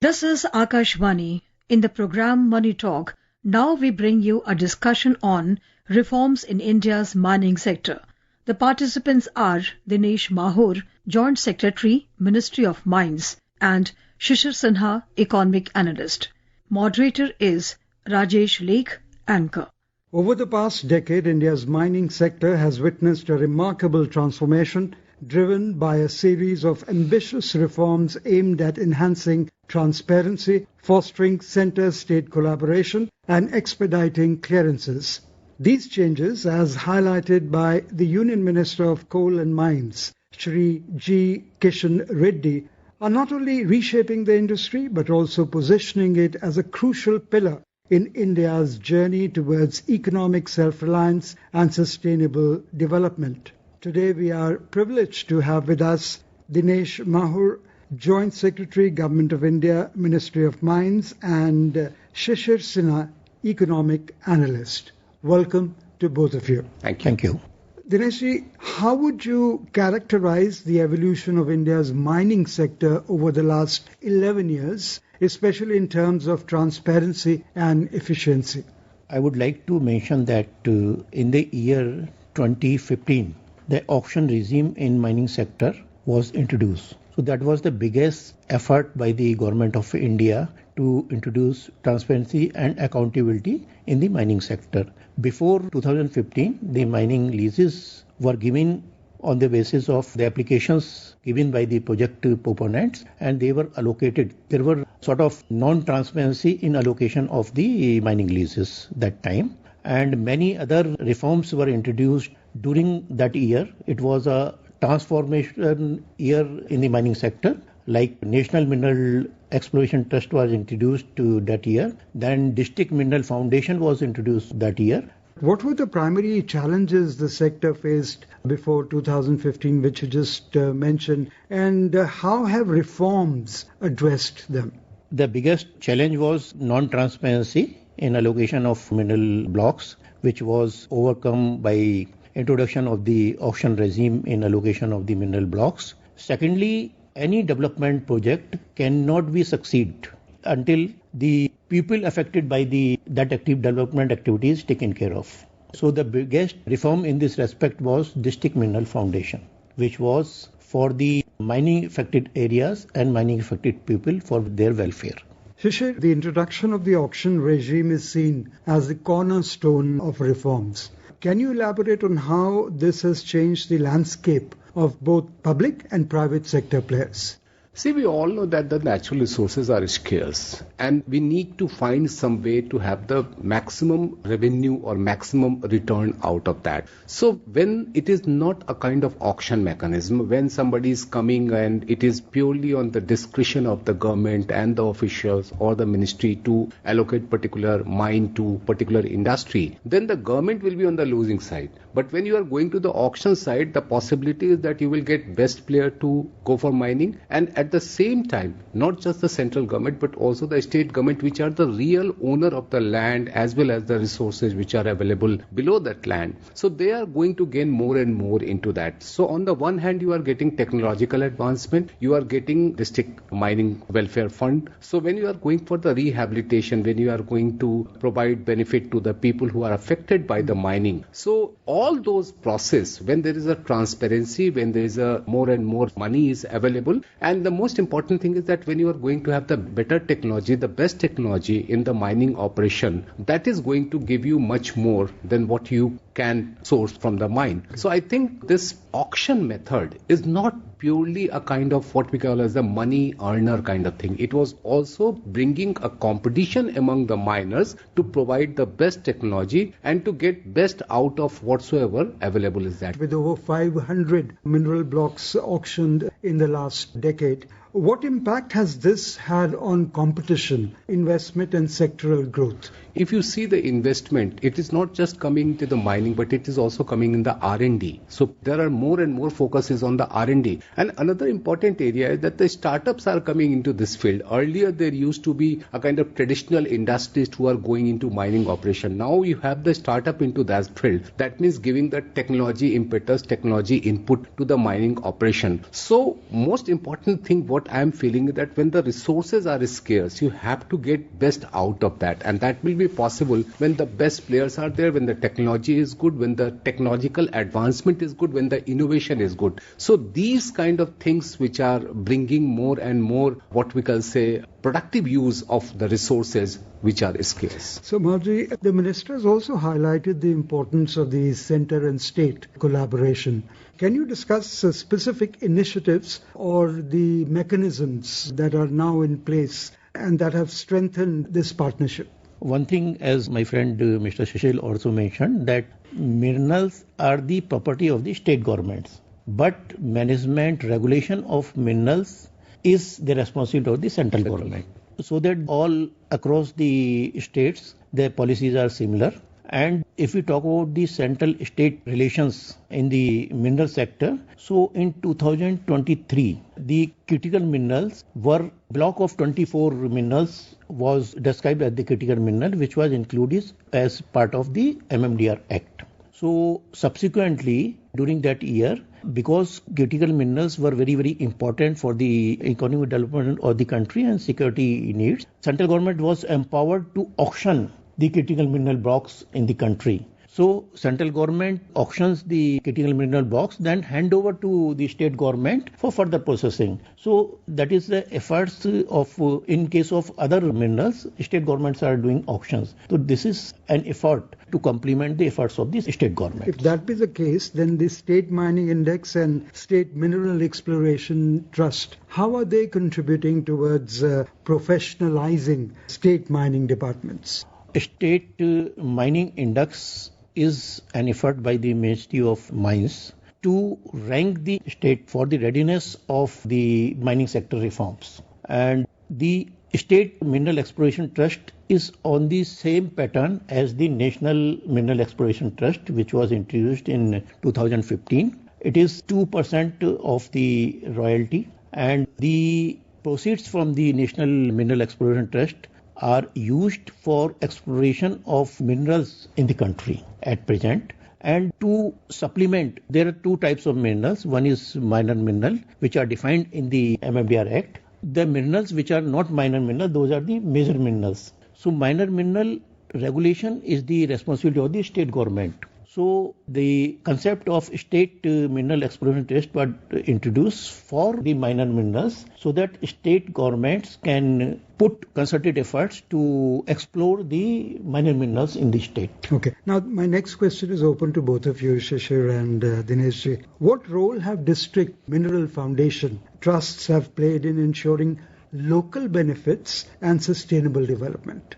This is Akashvani. In the program Money Talk, now we bring you a discussion on reforms in India's mining sector. The participants are Dinesh Mahur, Joint Secretary, Ministry of Mines, and Shishir Sinha, Economic Analyst. Moderator is Rajesh Lake, Anchor. Over the past decade, India's mining sector has witnessed a remarkable transformation driven by a series of ambitious reforms aimed at enhancing transparency, fostering center-state collaboration, and expediting clearances. These changes, as highlighted by the Union Minister of Coal and Mines, Shri G. Kishan Reddy, are not only reshaping the industry but also positioning it as a crucial pillar in India's journey towards economic self-reliance and sustainable development. Today we are privileged to have with us Dinesh Mahur, Joint Secretary, Government of India, Ministry of Mines, and Shishir Sinha, Economic Analyst. Welcome to both of you. Thank you. Dinesh, how would you characterize the evolution of India's mining sector over the last 11 years, especially in terms of transparency and efficiency? I would like to mention that in the year 2015, the auction regime in mining sector was introduced. So that was the biggest effort by the government of India to introduce transparency and accountability in the mining sector. Before 2015, the mining leases were given on the basis of the applications given by the project proponents, and they were allocated. There were sort of non-transparency in allocation of the mining leases that time, and many other reforms were introduced during that year. It was a transformation year in the mining sector, like National Mineral Exploration Trust was introduced to that year. Then District Mineral Foundation was introduced that year. What were the primary challenges the sector faced before 2015, which you just mentioned, and how have reforms addressed them? The biggest challenge was non-transparency in allocation of mineral blocks, which was overcome by introduction of the auction regime in allocation of the mineral blocks. Secondly, any development project cannot be succeed until the people affected by that active development activity is taken care of. So the biggest reform in this respect was District Mineral Foundation, which was for the mining affected areas and mining affected people for their welfare. Shishir, the introduction of the auction regime is seen as the cornerstone of reforms. Can you elaborate on how this has changed the landscape of both public and private sector players? See, we all know that the natural resources are scarce and we need to find some way to have the maximum revenue or maximum return out of that. So when it is not a kind of auction mechanism, when somebody is coming and it is purely on the discretion of the government and the officials or the ministry to allocate particular mine to particular industry, then the government will be on the losing side. But when you are going to the auction side, the possibility is that you will get best player to go for mining, and at the same time, not just the central government but also the state government, which are the real owner of the land as well as the resources which are available below that land. So they are going to gain more and more into that. So on the one hand, you are getting technological advancement, you are getting district mining welfare fund. So when you are going for the rehabilitation, when you are going to provide benefit to the people who are affected by the mining, so all those process, when there is a transparency, when there is a more and more money is available, and the most important thing is that when you are going to have the better technology, the best technology in the mining operation, that is going to give you much more than what you can source from the mine. So I think this auction method is not purely a kind of what we call as a money earner kind of thing. It was also bringing a competition among the miners to provide the best technology and to get best out of whatsoever available is that. With over 500 mineral blocks auctioned in the last decade, what impact has this had on competition, investment and sectoral growth? If you see the investment, it is not just coming to the mining, but it is also coming in the R&D. So there are more and more focuses on the R&D. And another important area is that the startups are coming into this field. Earlier, there used to be a kind of traditional industries who are going into mining operation. Now you have the startup into that field. That means giving the technology impetus, technology input to the mining operation. So most important thing what what I'm feeling is that when the resources are scarce, you have to get best out of that. And that will be possible when the best players are there, when the technology is good, when the technological advancement is good, when the innovation is good. So these kind of things which are bringing more and more what we can say productive use of the resources which are scarce. So Marjorie, the minister has also highlighted the importance of the center and state collaboration. Can you discuss specific initiatives or the mechanisms that are now in place and that have strengthened this partnership? One thing, as my friend Mr. Shishil also mentioned, that minerals are the property of the state governments, but management regulation of minerals is the responsibility of the central government. So that all across the states, their policies are similar. And if we talk about the central-state relations in the mineral sector, so in 2023, the critical minerals were block of 24 minerals was described as the critical mineral, which was included as part of the MMDR Act. So subsequently, during that year, because critical minerals were very, very important for the economic development of the country and security needs, central government was empowered to auction the critical mineral blocks in the country. So central government auctions the critical mineral blocks, then hand over to the state government for further processing. So that is the efforts of, in case of other minerals, state governments are doing auctions. So this is an effort to complement the efforts of the state government. If that be the case, then the State Mining Index and State Mineral Exploration Trust, how are they contributing towards professionalizing state mining departments? State Mining Index is an effort by the Ministry of Mines to rank the state for the readiness of the mining sector reforms. And the State Mineral Exploration Trust is on the same pattern as the National Mineral Exploration Trust, which was introduced in 2015. It is 2% of the royalty, and the proceeds from the National Mineral Exploration Trust are used for exploration of minerals in the country at present. And to supplement, there are two types of minerals. One is minor mineral, which are defined in the MMDR Act. The minerals which are not minor mineral, those are the major minerals. So minor mineral regulation is the responsibility of the state government. So the concept of state mineral exploration trust was introduced for the minor minerals so that state governments can put concerted efforts to explore the minor minerals in the state. Okay. Now, my next question is open to both of you, Shishir and Dineshji. What role have district mineral foundation trusts have played in ensuring local benefits and sustainable development?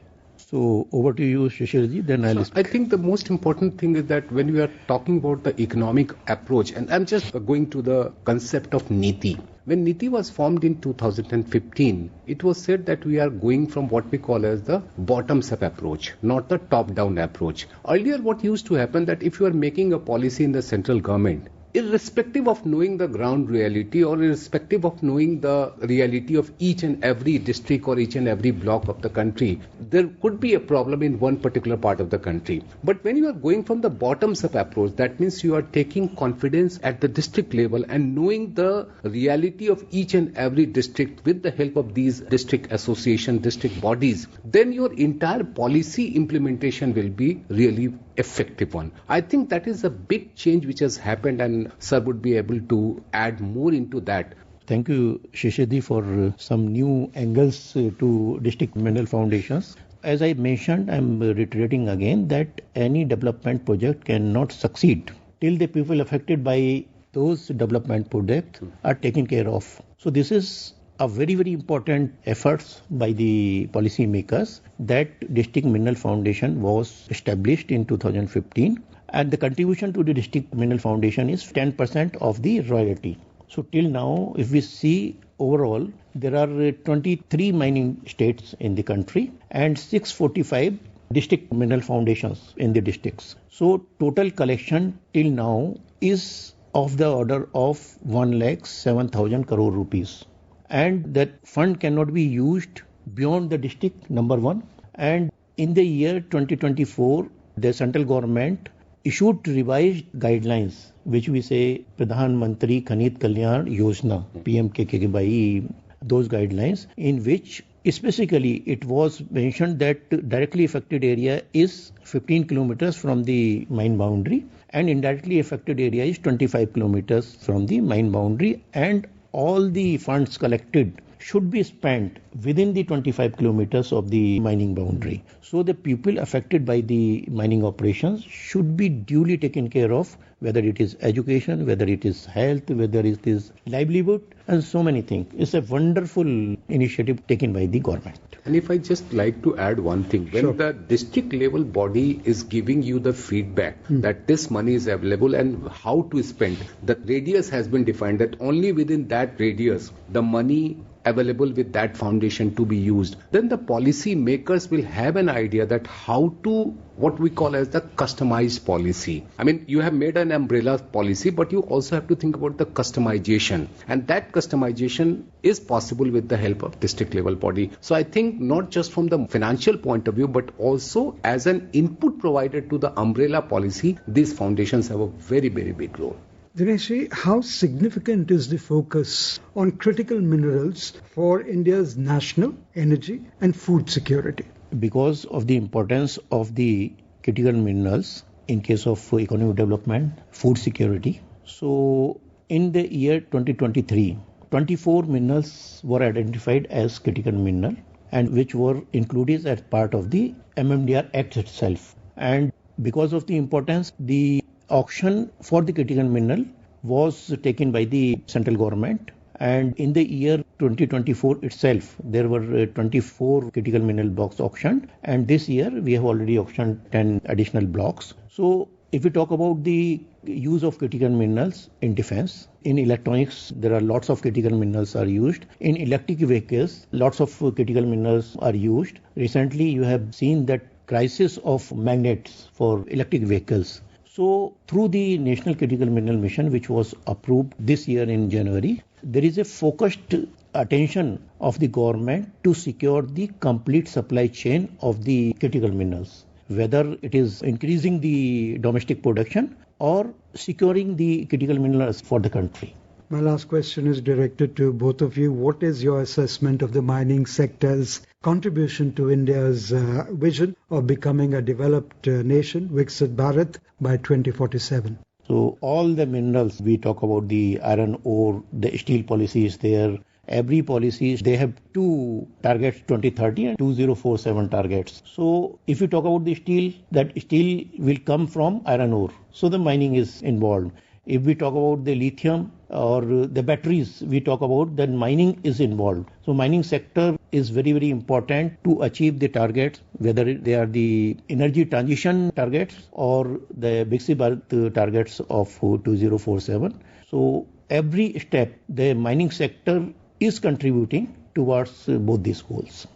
So over to you, Shishirji, then I'll speak. I think the most important thing is that when we are talking about the economic approach, and I'm just going to the concept of NITI. When NITI was formed in 2015, it was said that we are going from what we call as the bottoms-up approach, not the top-down approach. Earlier, what used to happen that if you are making a policy in the central government, irrespective of knowing the ground reality or irrespective of knowing the reality of each and every district or each and every block of the country, there could be a problem in one particular part of the country. But when you are going from the bottoms-up approach, that means you are taking confidence at the district level and knowing the reality of each and every district with the help of these district association, district bodies, then your entire policy implementation will be really effective one. I think that is a big change which has happened, and sir would be able to add more into that. Thank you, Shishirji, for some new angles to district mineral foundations. As I mentioned, I'm reiterating again that any development project cannot succeed till the people affected by those development projects are taken care of. So this is a very, very important efforts by the policy makers that District Mineral Foundation was established in 2015, and the contribution to the District Mineral Foundation is 10% of the royalty. So till now, if we see overall, there are 23 mining states in the country and 645 district mineral foundations in the districts. So total collection till now is of the order of 1,07,000 crore rupees. And that fund cannot be used beyond the district, number one. And in the year 2024, the central government issued revised guidelines, which we say Pradhan Mantri Khanit Kalyan Yojana, PMKKY, those guidelines, in which specifically it was mentioned that directly affected area is 15 kilometers from the mine boundary and indirectly affected area is 25 kilometers from the mine boundary, and all the funds collected should be spent within the 25 kilometers of the mining boundary. So the people affected by the mining operations should be duly taken care of, whether it is education, whether it is health, whether it is livelihood, and so many things. It's a wonderful initiative taken by the government. And if I just like to add one thing, when the district level body is giving you the feedback that this money is available and how to spend, the radius has been defined that only within that radius the money available with that foundation to be used, then the policy makers will have an idea that how to, what we call as the customized policy. I mean, you have made an umbrella policy, but you also have to think about the customization, and that customization is possible with the help of district level body. So I think not just from the financial point of view, but also as an input provided to the umbrella policy, these foundations have a very, very big role. Dinesh, how significant is the focus on critical minerals for India's national energy and food security? Because of the importance of the critical minerals in case of economic development, food security. So in the year 2023, 24 minerals were identified as critical mineral and which were included as part of the MMDR Act itself. And because of the importance, the auction for the critical mineral was taken by the central government, and in the year 2024 itself there were 24 critical mineral blocks auctioned, and this year we have already auctioned 10 additional blocks. So if we talk about the use of critical minerals in defense, in electronics there are lots of critical minerals are used, in electric vehicles lots of critical minerals are used. Recently you have seen that crisis of magnets for electric vehicles. So through the National Critical Mineral Mission, which was approved this year in January, there is a focused attention of the government to secure the complete supply chain of the critical minerals, whether it is increasing the domestic production or securing the critical minerals for the country. My last question is directed to both of you. What is your assessment of the mining sector's contribution to India's vision of becoming a developed nation, Viksit Bharat, by 2047? So all the minerals, we talk about the iron ore, the steel policy is there. Every policy, they have two targets, 2030 and 2047 targets. So if you talk about the steel, that steel will come from iron ore. So the mining is involved. If we talk about the lithium or the batteries, we talk about that mining is involved. So mining sector is very, very important to achieve the targets, whether they are the energy transition targets or the Viksit Bharat targets of 2047. So every step, the mining sector is contributing towards both these goals.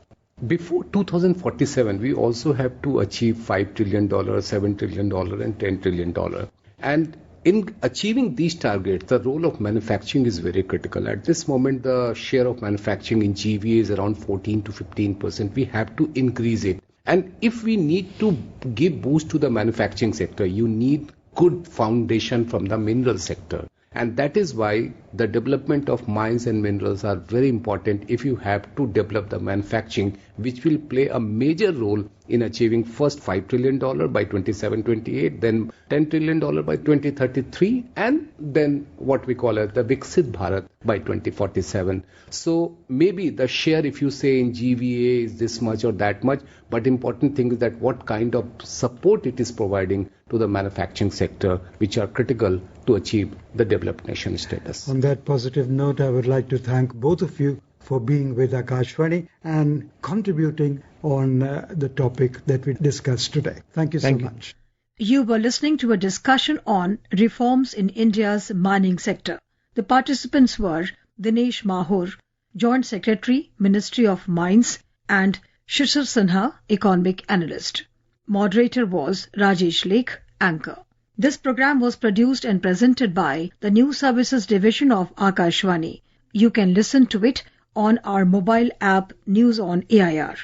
Before 2047, we also have to achieve $5 trillion, $7 trillion and $10 trillion. And in achieving these targets, the role of manufacturing is very critical. At this moment, the share of manufacturing in GVA is around 14 to 15%. We have to increase it. And if we need to give boost to the manufacturing sector, you need good foundation from the mineral sector. And that is why the development of mines and minerals are very important if you have to develop the manufacturing, which will play a major role in achieving first $5 trillion by 27-28, then $10 trillion by 2033, and then what we call as the Viksit Bharat by 2047. So maybe the share, if you say in GVA is this much or that much, but important thing is that what kind of support it is providing to the manufacturing sector, which are critical to achieve the developed nation status. On that positive note, I would like to thank both of you for being with Akashvani and contributing on the topic that we discussed today. Thank you so much. You were listening to a discussion on reforms in India's mining sector. The participants were Dinesh Mahur, Joint Secretary, Ministry of Mines, and Shishir Sinha, Economic Analyst. Moderator was Rajesh Lake, Anchor. This program was produced and presented by the News Services Division of Akashvani. You can listen to it on our mobile app News on AIR.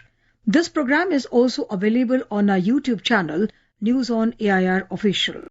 This program is also available on our YouTube channel News on AIR Official.